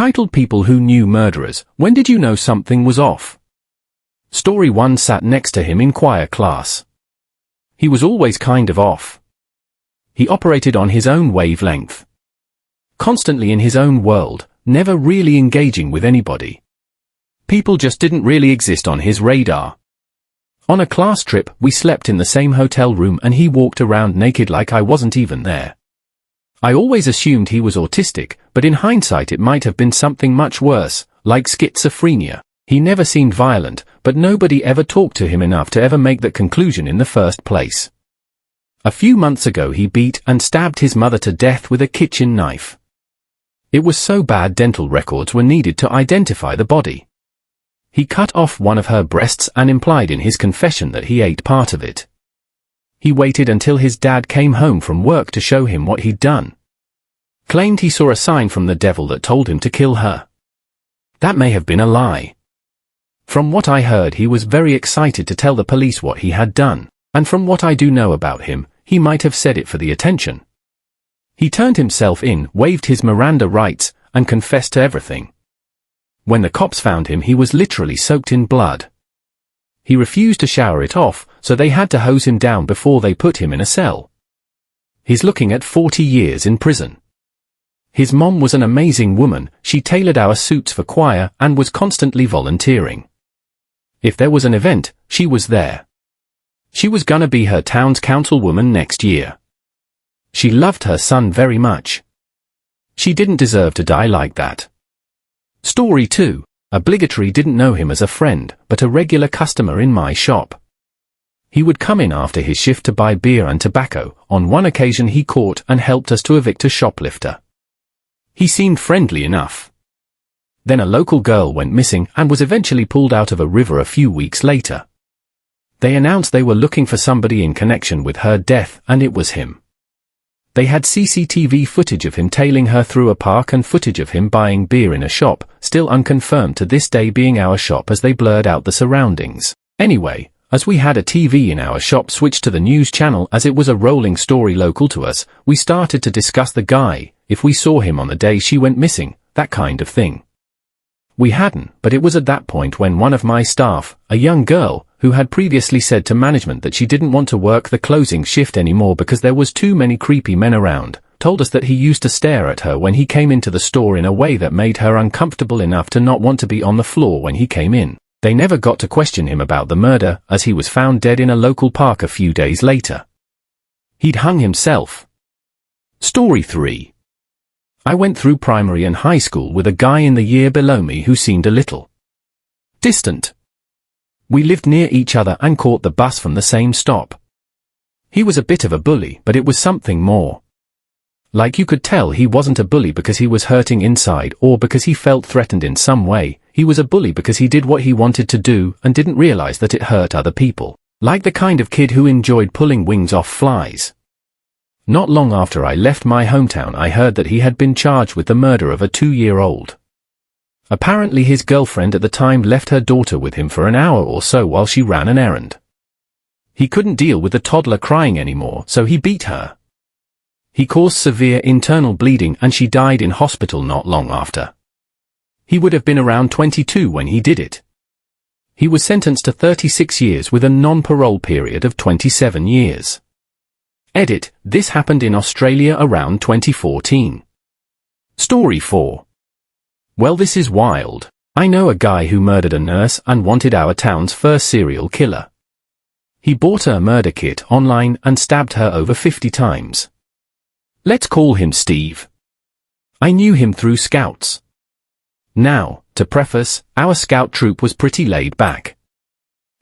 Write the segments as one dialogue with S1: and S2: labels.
S1: Titled People Who Knew Murderers, When Did You Know Something Was Off? Story 1 sat next to him in choir class. He was always kind of off. He operated on his own wavelength. Constantly in his own world, never really engaging with anybody. People just didn't really exist on his radar. On a class trip, we slept in the same hotel room and he walked around naked like I wasn't even there. I always assumed he was autistic, but in hindsight it might have been something much worse, like schizophrenia. He never seemed violent, but nobody ever talked to him enough to ever make that conclusion in the first place. A few months ago he beat and stabbed his mother to death with a kitchen knife. It was so bad dental records were needed to identify the body. He cut off one of her breasts and implied in his confession that he ate part of it. He waited until his dad came home from work to show him what he'd done. Claimed he saw a sign from the devil that told him to kill her. That may have been a lie. From what I heard, he was very excited to tell the police what he had done, and from what I do know about him, he might have said it for the attention. He turned himself in, waived his Miranda rights, and confessed to everything. When the cops found him, he was literally soaked in blood. He refused to shower it off, so they had to hose him down before they put him in a cell. He's looking at 40 years in prison. His mom was an amazing woman. She tailored our suits for choir and was constantly volunteering. If there was an event, she was there. She was gonna be her town's councilwoman next year. She loved her son very much. She didn't deserve to die like that. Story 2. Obligatory didn't know him as a friend, but a regular customer in my shop. He would come in after his shift to buy beer and tobacco. On one occasion he caught and helped us to evict a shoplifter. He seemed friendly enough. Then a local girl went missing and was eventually pulled out of a river a few weeks later. They announced they were looking for somebody in connection with her death, and it was him. They had CCTV footage of him tailing her through a park and footage of him buying beer in a shop, still unconfirmed to this day being our shop as they blurred out the surroundings. Anyway, as we had a TV in our shop switched to the news channel as it was a rolling story local to us, we started to discuss the guy, if we saw him on the day she went missing, that kind of thing. We hadn't, but it was at that point when one of my staff, a young girl, who had previously said to management that she didn't want to work the closing shift anymore because there was too many creepy men around, told us that he used to stare at her when he came into the store in a way that made her uncomfortable enough to not want to be on the floor when he came in. They never got to question him about the murder, as he was found dead in a local park a few days later. He'd hung himself. Story 3. I went through primary and high school with a guy in the year below me who seemed a little distant. We lived near each other and caught the bus from the same stop. He was a bit of a bully, but it was something more. Like you could tell he wasn't a bully because he was hurting inside or because he felt threatened in some way. He was a bully because he did what he wanted to do and didn't realize that it hurt other people. Like the kind of kid who enjoyed pulling wings off flies. Not long after I left my hometown, I heard that he had been charged with the murder of a 2-year-old. Apparently his girlfriend at the time left her daughter with him for an hour or so while she ran an errand. He couldn't deal with the toddler crying anymore, so he beat her. He caused severe internal bleeding and she died in hospital not long after. He would have been around 22 when he did it. He was sentenced to 36 years with a non-parole period of 27 years. Edit, this happened in Australia around 2014. Story 4. Well, this is wild. I know a guy who murdered a nurse and wanted our town's first serial killer. He bought a murder kit online and stabbed her over 50 times. Let's call him Steve. I knew him through Scouts. Now, to preface, our Scout troop was pretty laid back.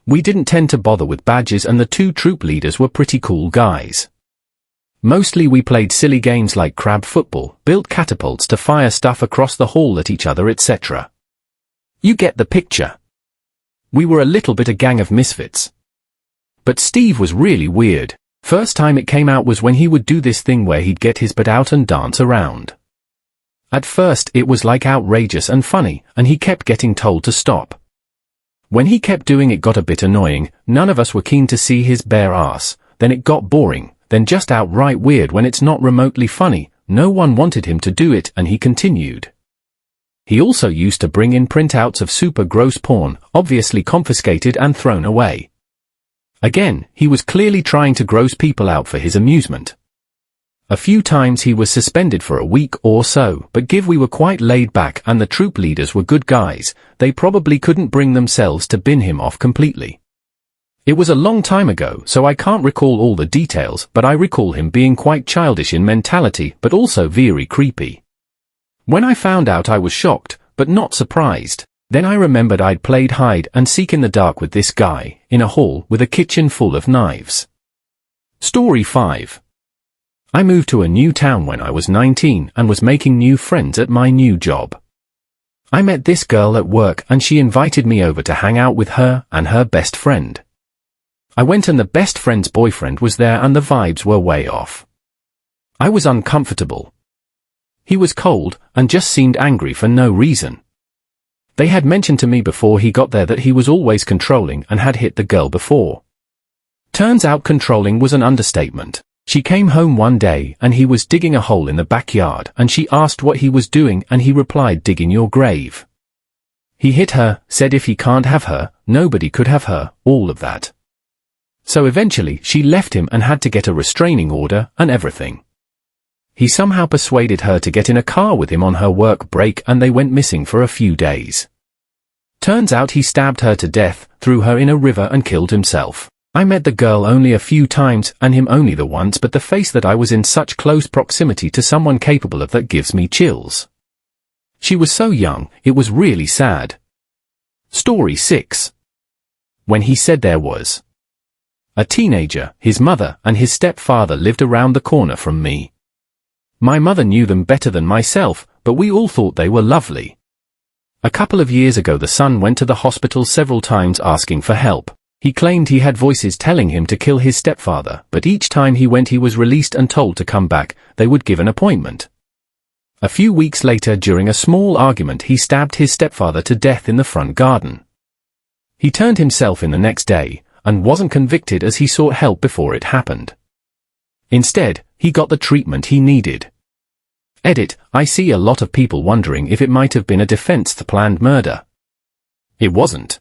S1: We didn't tend to bother with badges and the 2 troop leaders were pretty cool guys. Mostly we played silly games like crab football, built catapults to fire stuff across the hall at each other, etc. You get the picture. We were a little bit a gang of misfits. But Steve was really weird. First time it came out was when he would do this thing where he'd get his butt out and dance around. At first it was like outrageous and funny, and he kept getting told to stop. When he kept doing it got a bit annoying, none of us were keen to see his bare ass, then it got boring. Then just outright weird when it's not remotely funny. No one wanted him to do it and he continued. He also used to bring in printouts of super gross porn, obviously confiscated and thrown away. Again, he was clearly trying to gross people out for his amusement. A few times he was suspended for a week or so, but given we were quite laid back and the troop leaders were good guys, they probably couldn't bring themselves to bin him off completely. It was a long time ago, so I can't recall all the details, but I recall him being quite childish in mentality, but also very creepy. When I found out, I was shocked, but not surprised. Then I remembered I'd played hide and seek in the dark with this guy, in a hall with a kitchen full of knives. Story 5. I moved to a new town when I was 19 and was making new friends at my new job. I met this girl at work and she invited me over to hang out with her and her best friend. I went and the best friend's boyfriend was there and the vibes were way off. I was uncomfortable. He was cold and just seemed angry for no reason. They had mentioned to me before he got there that he was always controlling and had hit the girl before. Turns out controlling was an understatement. She came home one day and he was digging a hole in the backyard and she asked what he was doing and he replied, "Digging your grave." He hit her, said if he can't have her, nobody could have her, all of that. So eventually she left him and had to get a restraining order and everything. He somehow persuaded her to get in a car with him on her work break and they went missing for a few days. Turns out he stabbed her to death, threw her in a river and killed himself. I met the girl only a few times and him only the once, but the face that I was in such close proximity to someone capable of that gives me chills. She was so young, it was really sad. Story 6. When he said there was a teenager, his mother and his stepfather lived around the corner from me. My mother knew them better than myself, but we all thought they were lovely. A couple of years ago the son went to the hospital several times asking for help. He claimed he had voices telling him to kill his stepfather, but each time he went he was released and told to come back. They would give an appointment. A few weeks later, during a small argument, he stabbed his stepfather to death in the front garden. He turned himself in the next day, and wasn't convicted as he sought help before it happened. Instead, he got the treatment he needed. Edit, I see a lot of people wondering if it might have been a defense to planned murder. It wasn't.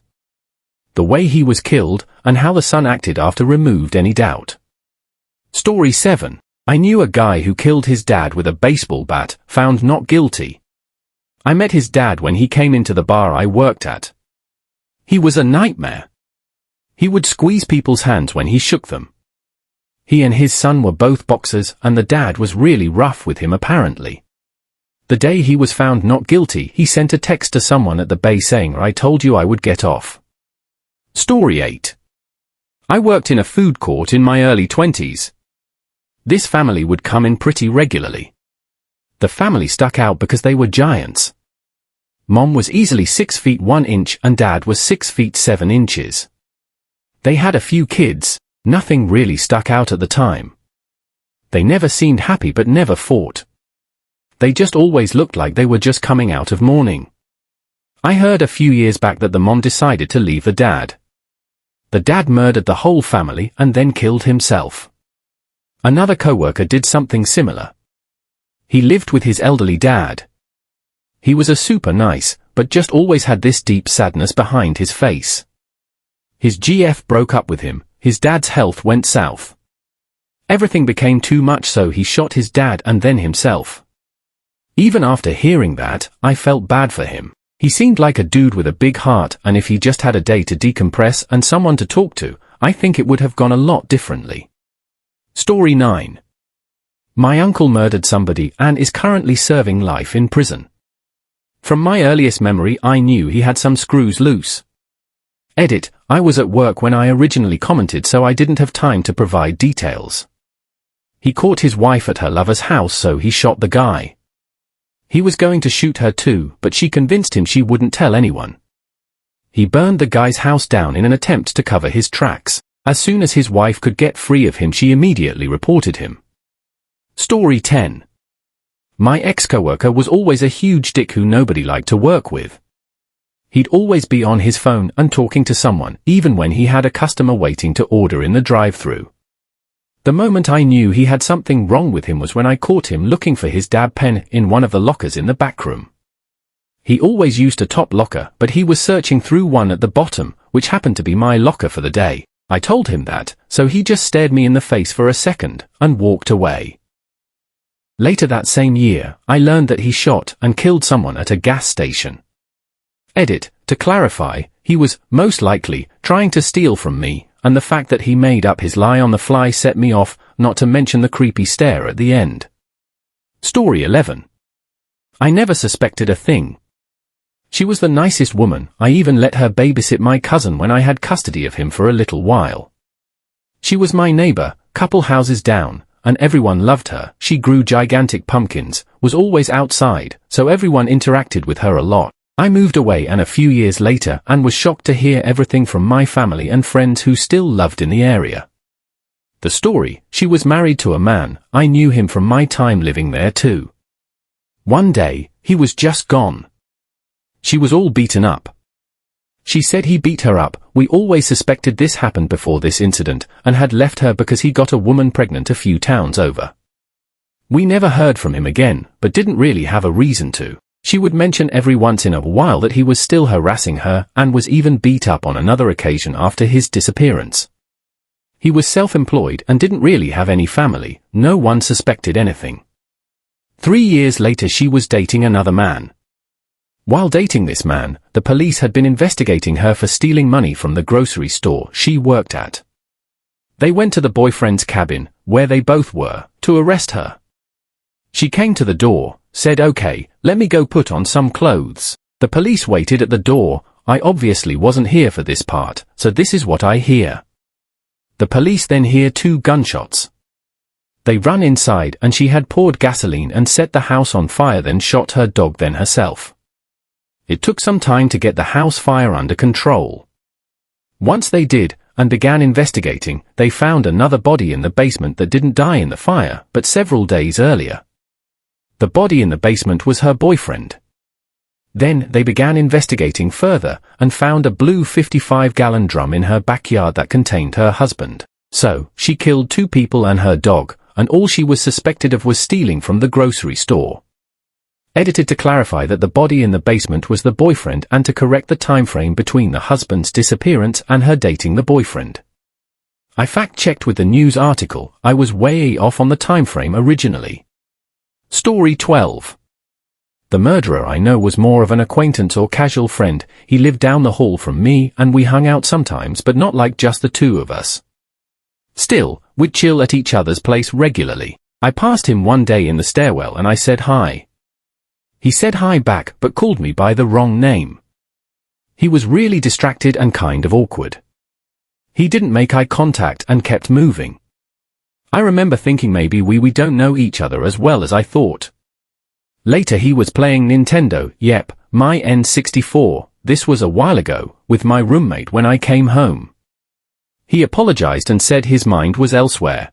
S1: The way he was killed, and how the son acted after removed any doubt. Story 7. I knew a guy who killed his dad with a baseball bat, found not guilty. I met his dad when he came into the bar I worked at. He was a nightmare. He would squeeze people's hands when he shook them. He and his son were both boxers, and the dad was really rough with him apparently. The day he was found not guilty, he sent a text to someone at the bay saying, "I told you I would get off." Story 8. I worked in a food court in my early 20s. This family would come in pretty regularly. The family stuck out because they were giants. Mom was easily 6 feet 1 inch and Dad was 6 feet 7 inches. They had a few kids, nothing really stuck out at the time. They never seemed happy but never fought. They just always looked like they were just coming out of mourning. I heard a few years back that the mom decided to leave the dad. The dad murdered the whole family and then killed himself. Another coworker did something similar. He lived with his elderly dad. He was a super nice, but just always had this deep sadness behind his face. His GF broke up with him, his dad's health went south. Everything became too much, so he shot his dad and then himself. Even after hearing that, I felt bad for him. He seemed like a dude with a big heart, and if he just had a day to decompress and someone to talk to, I think it would have gone a lot differently. Story 9. My uncle murdered somebody and is currently serving life in prison. From my earliest memory, I knew he had some screws loose. Edit, I was at work when I originally commented, so I didn't have time to provide details. He caught his wife at her lover's house, so he shot the guy. He was going to shoot her too, but she convinced him she wouldn't tell anyone. He burned the guy's house down in an attempt to cover his tracks. As soon as his wife could get free of him, she immediately reported him. Story 10. My ex-coworker was always a huge dick who nobody liked to work with. He'd always be on his phone and talking to someone, even when he had a customer waiting to order in the drive-thru. The moment I knew he had something wrong with him was when I caught him looking for his dab pen in one of the lockers in the back room. He always used a top locker, but he was searching through one at the bottom, which happened to be my locker for the day. I told him that, so he just stared me in the face for a second, and walked away. Later that same year, I learned that he shot and killed someone at a gas station. Edit: to clarify, he was, most likely, trying to steal from me, and the fact that he made up his lie on the fly set me off, not to mention the creepy stare at the end. Story 11. I never suspected a thing. She was the nicest woman. I even let her babysit my cousin when I had custody of him for a little while. She was my neighbor, couple houses down, and everyone loved her. She grew gigantic pumpkins, was always outside, so everyone interacted with her a lot. I moved away and a few years later and was shocked to hear everything from my family and friends who still loved in the area. The story: she was married to a man. I knew him from my time living there too. One day, he was just gone. She was all beaten up. She said he beat her up. We always suspected this happened before this incident, and had left her because he got a woman pregnant a few towns over. We never heard from him again, but didn't really have a reason to. She would mention every once in a while that he was still harassing her, and was even beat up on another occasion after his disappearance. He was self-employed and didn't really have any family. No one suspected anything. 3 years later she was dating another man. While dating this man, the police had been investigating her for stealing money from the grocery store she worked at. They went to the boyfriend's cabin, where they both were, to arrest her. She came to the door, said, "Okay, let me go put on some clothes." The police waited at the door. I obviously wasn't here for this part, so this is what I hear. The police then hear 2 gunshots. They run inside and she had poured gasoline and set the house on fire, then shot her dog, then herself. It took some time to get the house fire under control. Once they did, and began investigating, they found another body in the basement that didn't die in the fire, but several days earlier. The body in the basement was her boyfriend. Then they began investigating further, and found a blue 55-gallon drum in her backyard that contained her husband. So, she killed 2 people and her dog, and all she was suspected of was stealing from the grocery store. Edited to clarify that the body in the basement was the boyfriend, and to correct the time frame between the husband's disappearance and her dating the boyfriend. I fact-checked with the news article. I was way off on the time frame originally. Story 12. The murderer I know was more of an acquaintance or casual friend. He lived down the hall from me and we hung out sometimes, but not like just the 2 of us. Still, we'd chill at each other's place regularly. I passed him one day in the stairwell and I said hi. He said hi back, but called me by the wrong name. He was really distracted and kind of awkward. He didn't make eye contact and kept moving. I remember thinking maybe we don't know each other as well as I thought. Later he was playing Nintendo, yep, my N64, this was a while ago, with my roommate when I came home. He apologized and said his mind was elsewhere.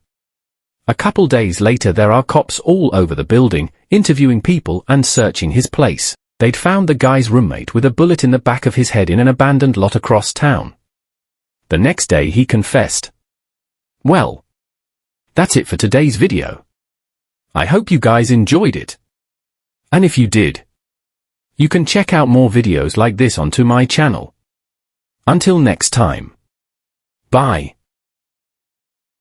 S1: A couple days later there are cops all over the building, interviewing people and searching his place. They'd found the guy's roommate with a bullet in the back of his head in an abandoned lot across town. The next day he confessed. Well, that's it for today's video. I hope you guys enjoyed it. And if you did, you can check out more videos like this onto my channel. Until next time. Bye.